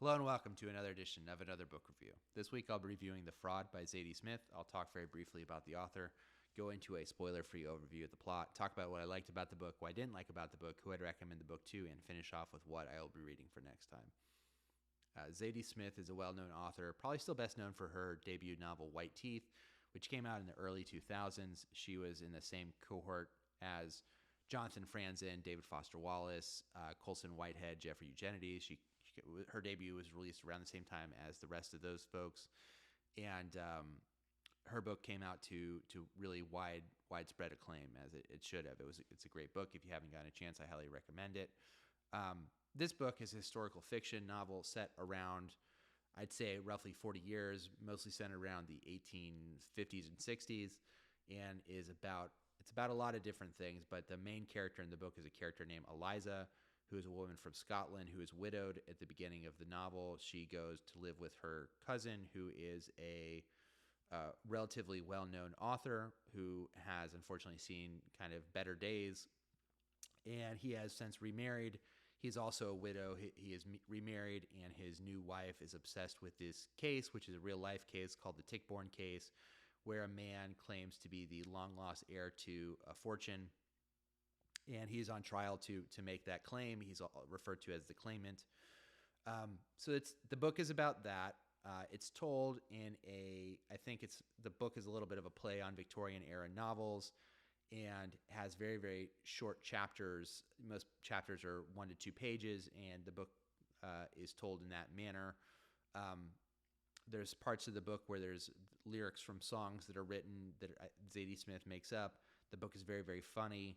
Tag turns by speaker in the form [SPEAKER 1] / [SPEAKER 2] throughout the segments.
[SPEAKER 1] Hello and welcome to another edition of Another Book Review. This week I'll be reviewing The Fraud by Zadie Smith. I'll talk very briefly about the author, go into a spoiler-free overview of the plot, talk about what I liked about the book, what I didn't like about the book, who I'd recommend the book to, and finish off with what I will be reading for next time. Zadie Smith is a well-known author, probably still best known for her debut novel White Teeth, which came out in the early 2000s. She was in the same cohort as Jonathan Franzen, David Foster Wallace, Colson Whitehead, Jeffrey Eugenides. Her debut was released around the same time as the rest of those folks, and her book came out to really widespread acclaim, as it should have. It's a great book. If you haven't gotten a chance, I highly recommend it. This book is a historical fiction novel set around, I'd say, roughly 40 years, mostly centered around the 1850s and 60s, and it's about a lot of different things. But the main character in the book is a character named Eliza, who is a woman from Scotland who is widowed at the beginning of the novel. She goes to live with her cousin, who is a relatively well-known author who has unfortunately seen kind of better days, and he has since remarried. He's also a widow. He is remarried, and his new wife is obsessed with this case, which is a real-life case called the Tichborne case, where a man claims to be the long-lost heir to a fortune, and he's on trial to make that claim. He's referred to as the claimant. So the book is about that. It's told in the book is a little bit of a play on Victorian era novels, and has very, very short chapters. Most chapters are 1 to 2 pages, and the book is told in that manner. There's parts of the book where there's lyrics from songs that are written that Zadie Smith makes up. The book is very, very funny.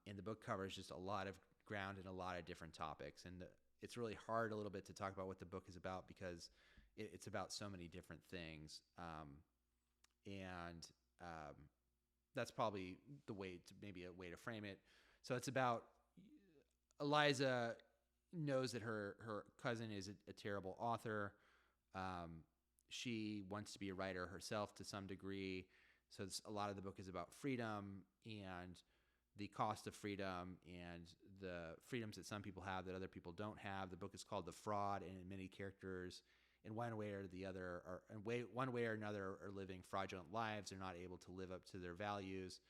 [SPEAKER 1] And the book covers just a lot of ground and a lot of different topics. And it's really hard a little bit to talk about what the book is about because it's about so many different things. That's probably maybe a way to frame it. So it's about Eliza knows that her cousin is a terrible author. She wants to be a writer herself to some degree. So a lot of the book is about freedom and the cost of freedom and the freedoms that some people have that other people don't have. The book is called The Fraud, and many characters in one way or another are living fraudulent lives. They're not able to live up to their values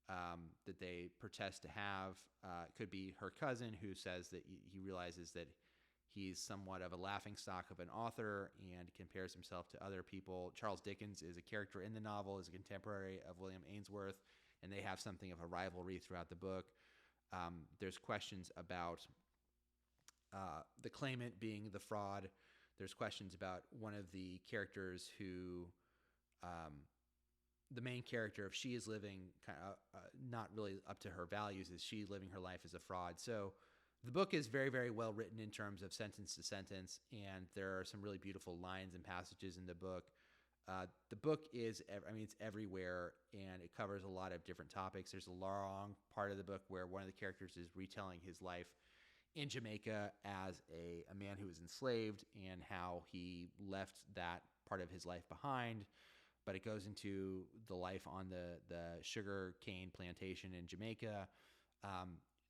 [SPEAKER 1] that they protest to have. It could be her cousin, who says that he realizes that he's somewhat of a laughingstock of an author and compares himself to other people. Charles Dickens is a character in the novel, is a contemporary of William Ainsworth, and they have something of a rivalry throughout the book. There's questions about the claimant being the fraud. There's questions about one of the characters who, the main character, if she is living kind of not really up to her values, is she living her life as a fraud? So the book is very, very well written in terms of sentence to sentence, and there are some really beautiful lines and passages in the book. The book it's everywhere, and it covers a lot of different topics. There's a long part of the book where one of the characters is retelling his life in Jamaica as a man who was enslaved and how he left that part of his life behind. But it goes into the life on the sugar cane plantation in Jamaica.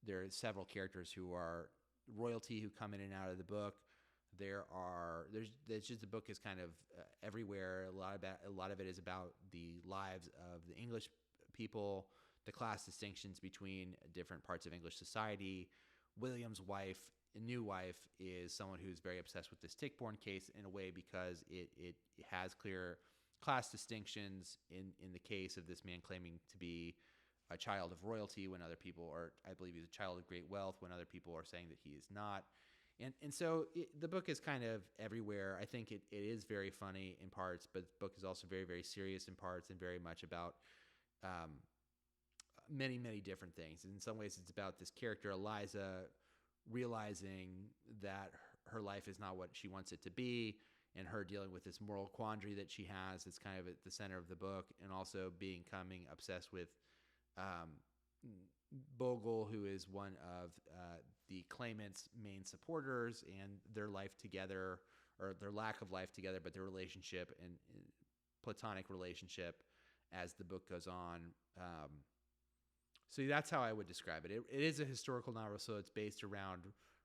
[SPEAKER 1] There are several characters who are royalty who come in and out of the book. There's just, the book is kind of everywhere. A lot of it is about the lives of the English people, the class distinctions between different parts of English society. William's new wife, is someone who's very obsessed with this Tichborne case in a way because it has clear class distinctions in the case of this man claiming to be a child of royalty when other people are, I believe he's a child of great wealth, when other people are saying that he is not. And so the book is kind of everywhere. I think it is very funny in parts, but the book is also very, very serious in parts and very much about many, many different things. In some ways, it's about this character, Eliza, realizing that her life is not what she wants it to be, and her dealing with this moral quandary that she has. It's kind of at the center of the book, and also becoming obsessed with Bogle, who is one of the claimant's main supporters, and their life together, or their lack of life together, but their relationship and platonic relationship as the book goes on. So that's how I would describe it. It is a historical novel, so it's based around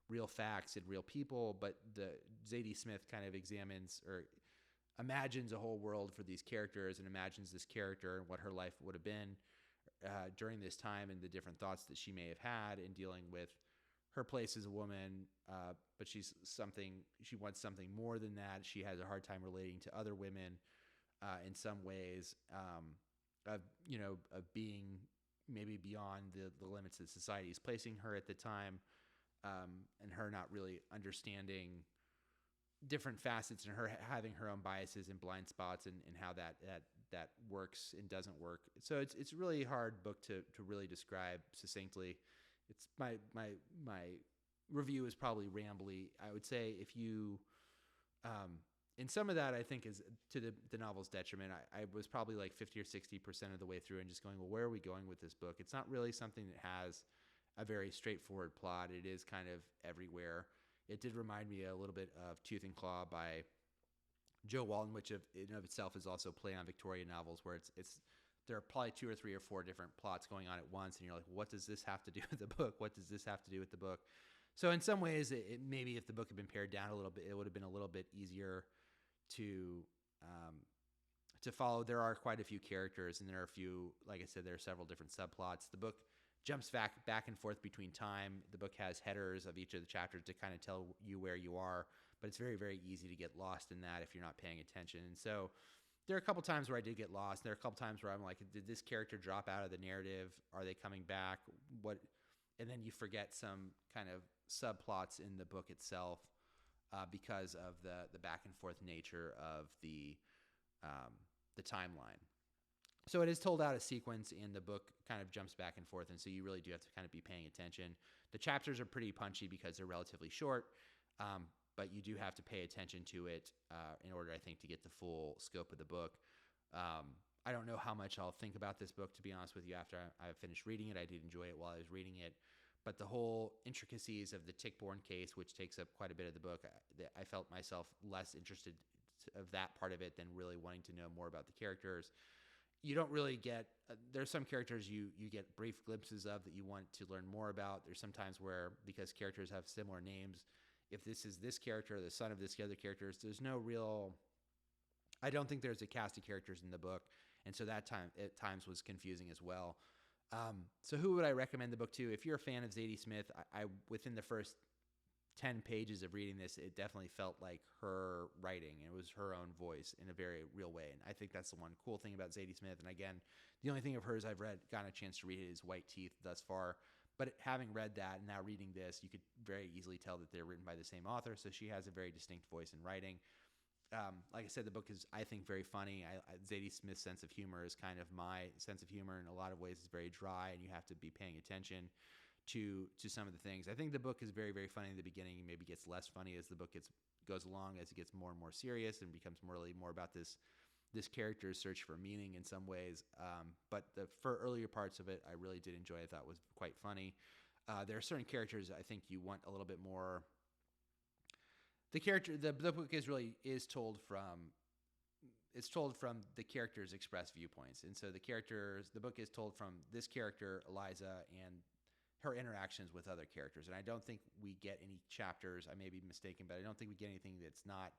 [SPEAKER 1] real facts and real people, but the Zadie Smith kind of examines or imagines a whole world for these characters and imagines this character and what her life would have been during this time and the different thoughts that she may have had in dealing with her place as a woman. But she wants something more than that. She has a hard time relating to other women in some ways, of being maybe beyond the limits that society is placing her at the time, and her not really understanding different facets and her having her own biases and blind spots and how that works and doesn't work. So it's a really hard book to really describe succinctly. It's my review is probably rambly. I would say if you, and some of that I think is to the novel's detriment. I was probably like 50 or 60% of the way through and just going, well, where are we going with this book? It's not really something that has a very straightforward plot. It is kind of everywhere. It did remind me a little bit of Tooth and Claw by Joe Walton, which in and of itself is also play on Victorian novels, where it's there are probably 2 or 3 or 4 different plots going on at once, and you're like, what does this have to do with the book? What does this have to do with the book? So in some ways, it maybe if the book had been pared down a little bit, it would have been a little bit easier to follow. There are quite a few characters, and there are a few, like I said, there are several different subplots. The book jumps back and forth between time. The book has headers of each of the chapters to kind of tell you where you are, but it's very, very easy to get lost in that if you're not paying attention. And so there are a couple times where I did get lost. There are a couple times where I'm like, did this character drop out of the narrative? Are they coming back? What? And then you forget some kind of subplots in the book itself because of the back and forth nature of the timeline. So it is told out a sequence, and the book kind of jumps back and forth, and so you really do have to kind of be paying attention. The chapters are pretty punchy because they're relatively short, but you do have to pay attention to it in order, I think, to get the full scope of the book. I don't know how much I'll think about this book, to be honest with you, after I finished reading it. I did enjoy it while I was reading it, but the whole intricacies of the tick-borne case, which takes up quite a bit of the book, I felt myself less interested of that part of it than really wanting to know more about the characters. You don't really get, there's some characters you get brief glimpses of that you want to learn more about. There's sometimes where, because characters have similar names, if this is this character, the son of this other character, there's no real, I don't think there's a cast of characters in the book. And so that time at times was confusing as well. So who would I recommend the book to? If you're a fan of Zadie Smith, I within the first 10 pages of reading this, it definitely felt like her writing. It was her own voice in a very real way. And I think that's the one cool thing about Zadie Smith. And again, the only thing of hers I've gotten a chance to read it is White Teeth thus far. But having read that and now reading this, you could very easily tell that they're written by the same author. So she has a very distinct voice in writing. Like I said, the book is, I think, very funny. Zadie Smith's sense of humor is kind of my sense of humor. In a lot of ways, it's very dry, and you have to be paying attention to some of the things. I think the book is very, very funny in the beginning, and maybe gets less funny as the book goes along, as it gets more and more serious and becomes more about this character's search for meaning in some ways. But for earlier parts of it, I really did enjoy. I thought was quite funny. There are certain characters I think you want a little bit more. The book is told from the characters' expressed viewpoints, and so the book is told from this character Eliza and her interactions with other characters. And I don't think we get any chapters, I may be mistaken, but I don't think we get anything that's not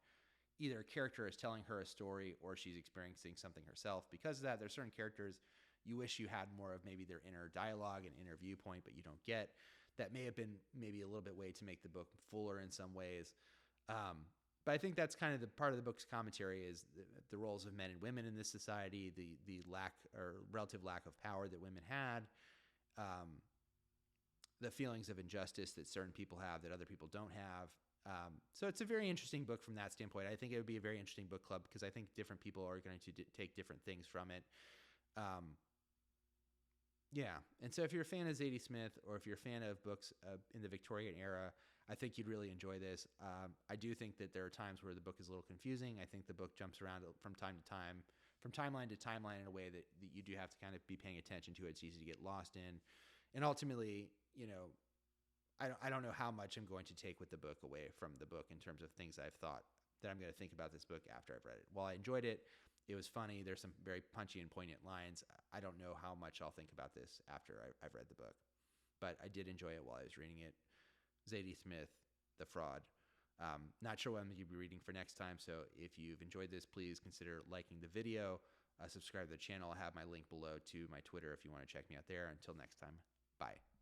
[SPEAKER 1] either a character is telling her a story or she's experiencing something herself. Because of that, there's certain characters you wish you had more of maybe their inner dialogue and inner viewpoint, but you don't get. That may have been maybe a little bit way to make the book fuller in some ways. But I think that's kind of the part of the book's commentary is the roles of men and women in this society, the lack or relative lack of power that women had, the feelings of injustice that certain people have that other people don't have. So it's a very interesting book from that standpoint. I think it would be a very interesting book club because I think different people are going to take different things from it. Yeah. And so if you're a fan of Zadie Smith or if you're a fan of books in the Victorian era, I think you'd really enjoy this. I do think that there are times where the book is a little confusing. I think the book jumps around from time to time, from timeline to timeline in a way that you do have to kind of be paying attention to. It's easy to get lost in. And ultimately, I don't know how much I'm going to take with the book away from the book in terms of things I've thought that I'm going to think about this book after I've read it. While I enjoyed it, it was funny. There's some very punchy and poignant lines. I don't know how much I'll think about this after I've read the book. But I did enjoy it while I was reading it. Zadie Smith, The Fraud. Not sure what I'm going to be reading for next time, so if you've enjoyed this, please consider liking the video, subscribe to the channel. I have my link below to my Twitter if you want to check me out there. Until next time, bye.